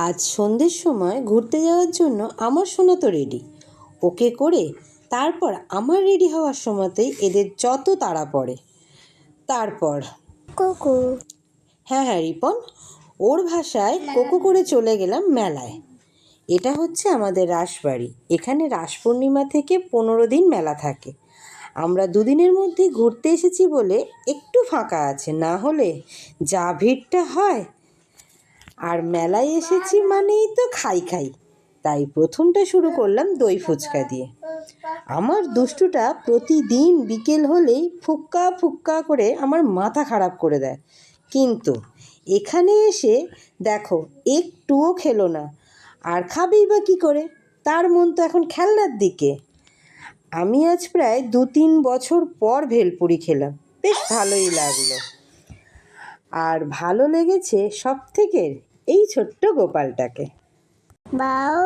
আজ সন্ধ্যের সময় ঘুরতে যাওয়ার জন্য আমার সোনা তো রেডি। ওকে করে তারপর আমার রেডি হওয়ার সময়তেই এদের যত তাড়া পড়ে। তারপর কোকো হ্যাঁ রিপন, ওর ভাষায় কোকো করে চলে গেলাম মেলায়। এটা হচ্ছে আমাদের রাসবাড়ি। এখানে রাস পূর্ণিমা থেকে 15 দিন মেলা থাকে। আমরা দুদিনের মধ্যে ঘুরতে এসেছি বলে একটু ফাঁকা আছে, না হলে যা ভিড়টা হয়। আর মেলায় এসেছি মানেই তো খাই খাই, তাই প্রথমটা শুরু করলাম দই ফুচকা দিয়ে। আমার দুষ্টুটা প্রতিদিন বিকেল হলেই ফুক্কা ফুক্কা করে আমার মাথা খারাপ করে দেয়, কিন্তু এখানে এসে দেখো একটুও খেলো না। আর খাবেই বা কী করে, তার মন তো এখন খেলনার দিকে। আমি আজ প্রায় 2-3 বছর পর ভেলপুরি খেলাম, বেশ ভালোই লাগলো। আর ভালো লেগেছে সব থেকে এই ছোট্ট গোপালটাকে। বাও